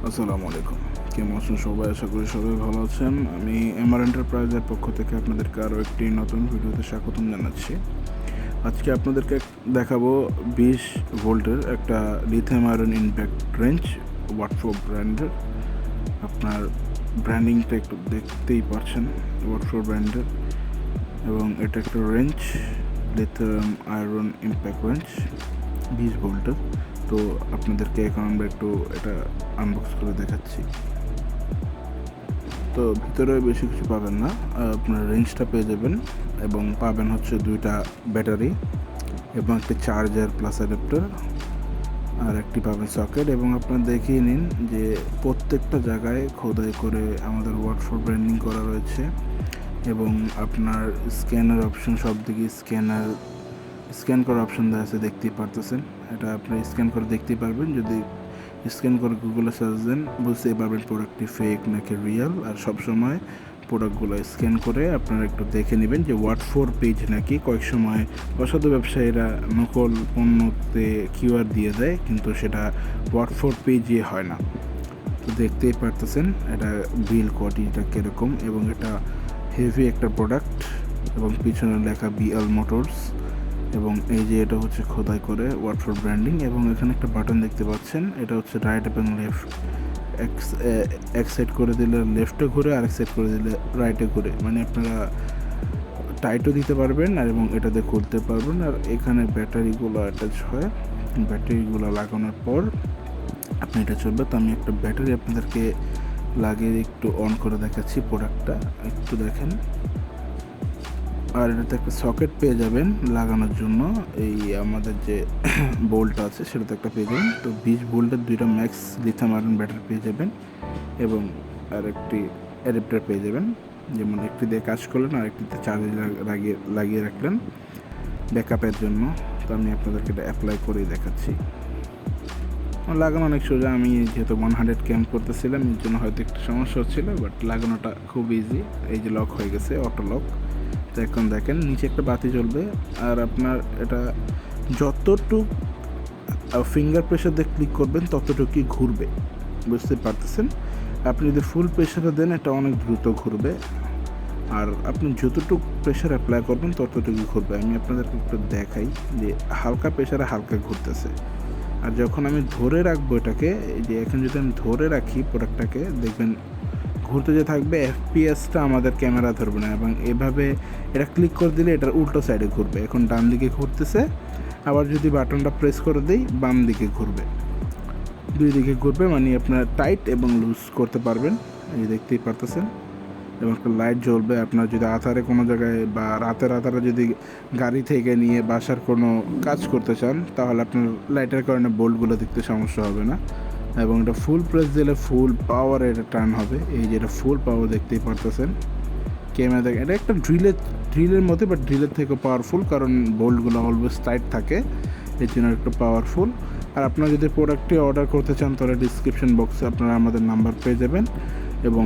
আসসালামু আলাইকুম। কেমন আছেন সবাই? আশা করি সবাই ভালো আছেন। আমি এমআর এন্টারপ্রাইজের পক্ষ থেকে আপনাদেরকে আরও একটি নতুন ভিডিওতে স্বাগতম জানাচ্ছি। আজকে আপনাদেরকে দেখাবো 20 ভোল্টের একটা লিথিয়াম আয়রন ইম্প্যাক্ট রেঞ্জ ওয়াটফোর ব্র্যান্ডের। আপনার ব্র্যান্ডিংটা একটু দেখতেই পারছেন, ওয়াটফোর ব্র্যান্ডের, এবং এটা একটা range, lithium iron impact range 20 ভোল্টের। তো আপনাদেরকে এখন আমরা একটু এটা আনবক্স করে দেখাচ্ছি। তো ভিতরে বেশি কিছু পাবেন না, আপনার রেঞ্জটা পেয়ে যাবেন এবং পাবেন হচ্ছে 2টা ব্যাটারি এবং একটি চার্জার প্লাস অ্যাডাপ্টার, আর একটি পাবেন সকেট। এবং আপনারা দেখিয়ে নিন যে প্রত্যেকটা জায়গায় খোদাই করে আমাদের ওয়াটফোর ব্র্যান্ডিং করা রয়েছে এবং আপনার স্ক্যানার অপশন, সব দিকে স্ক্যান করার অপশন দেওয়া আছে, দেখতেই পারতেছেন। এটা আপনি স্ক্যান করে দেখতেই পারবেন। যদি স্ক্যান করে গুগলে সার্চ দেন বুঝতেই পারবেন প্রোডাক্টটি ফেক নাকি রিয়েল। আর সবসময় প্রোডাক্টগুলো স্ক্যান করে আপনারা একটু দেখে নেবেন যে ওয়াটফোর পেজ নাকি। কয়েক সময় অসাধু ব্যবসায়ীরা নকল পণ্যতে কিউআর দিয়ে দেয়, কিন্তু সেটা ওয়াটফোর পেজে হয় না। তো দেখতেই পারতেছেন এটা বিল কোয়ালিটিটা কীরকম, এবং এটা হেভি একটা প্রোডাক্ট, এবং পিছনে লেখা বিএল মোটরস, এবং এই যে এটা হচ্ছে খোদাই করে ওয়াটফোর ব্র্যান্ডিং। এবং এখানে একটা বাটন দেখতে পাচ্ছেন, এটা হচ্ছে রাইট এবং লেফট। এক সাইড করে দিলে লেফটে ঘুরে, আরেক সাইড করে দিলে রাইটে ঘুরে, মানে আপনারা টাইটও দিতে পারবেন আর এবং এটাতে খুলতে পারবেন। আর এখানে ব্যাটারিগুলো অ্যাটাচ হয়, ব্যাটারিগুলো লাগানোর পর আপনি এটা চলবে। তো আমি একটা ব্যাটারি আপনাদেরকে লাগিয়ে একটু অন করে দেখাচ্ছি, প্রোডাক্টটা একটু দেখেন। আর এটাতে একটা সকেট পেয়ে যাবেন লাগানোর জন্য, এই আমাদের যে বোল্ট আছে সেটাতে একটা পেয়ে যাবেন। তো 20 ভোল্টের 2টা ম্যাক্স লিথিয়াম আয়রন ব্যাটারি পেয়ে যাবেন এবং আর একটি অ্যাডাপ্টার পেয়ে যাবেন। যেমন একটি দিয়ে কাজ করলেন আর একটিতে চার্জে লাগিয়ে রাখলেন ব্যাকআপের জন্য। তো আমি আপনাদেরকে এটা অ্যাপ্লাই করেই দেখাচ্ছি। লাগানো অনেক সোজা, আমি যেহেতু 100 ক্যাম্প করতেছিলাম এর জন্য হয়তো একটু সমস্যা হচ্ছিলো, বাট লাগানোটা খুব ইজি। এই যে লক হয়ে গেছে, অটো লক। তো এখন দেখেন নিচে একটা বাতি জ্বলবে, আর আপনার এটা যতটুক ফিঙ্গার প্রেশার দিয়ে ক্লিক করবেন ততটুকুই ঘুরবে, বুঝতে পারতেছেন। আপনি যদি ফুল প্রেশারে দেন এটা অনেক দ্রুত ঘুরবে, আর আপনি যতটুকু প্রেশার অ্যাপ্লাই করবেন ততটুকুই ঘুরবে। আমি আপনাদেরকে একটু দেখাই যে হালকা প্রেশারে হালকা ঘুরতেছে। আর যখন আমি ধরে রাখবো এটাকে, এই যে এখন যদি আমি ধরে রাখি প্রোডাক্টটাকে, দেখবেন ঘুরতে যে থাকবে, এফপিএসটা আমাদের ক্যামেরা ধরবে না। এবং এভাবে এটা ক্লিক করে দিলে এটার উল্টো সাইডে ঘুরবে। এখন ডান দিকে ঘুরতেছে, আবার যদি বাটনটা প্রেস করে দিই বাম দিকে ঘুরবে, দুই দিকে ঘুরবে, মানে আপনার টাইট এবং লুজ করতে পারবেন। এই দেখতেই পারতেছেন। এবং একটা লাইট জ্বলবে। আপনার যদি আধারে কোনো জায়গায় বা রাতের আধারে যদি গাড়ি থেকে নিয়ে বাসার কোনো কাজ করতে চান, তাহলে আপনার লাইটের কারণে বোল্টগুলো দেখতে সমস্যা হবে না। এবং এটা ফুল প্রেস দিলে ফুল পাওয়ারে এটা টার্ন হবে। এই যে এটা ফুল পাওয়ার দেখতেই পারতেছেন। ক্যামেরা দেখেন, এটা একটা ড্রিলের মধ্যে, বাট ড্রিলের থেকে পাওয়ারফুল, কারণ বোল্টগুলো অলওয়েজ টাইট থাকে, এর জন্য একটু পাওয়ারফুল। আর আপনারা যদি প্রোডাক্টটি অর্ডার করতে চান তাহলে ডিসক্রিপশন বক্সে আপনারা আমাদের নাম্বার পেয়ে যাবেন। এবং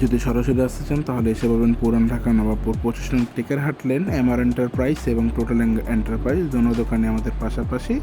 যদি সরাসরি আসতে চান তাহলে এসে পাবেন পুরান ঢাকা নবাবপুর 25 নং টেকেরহাট লেন, এমআর এন্টারপ্রাইজ এবং টোটাল এন্টারপ্রাইজ, দোনো দোকানে আমাদের পাশাপাশি।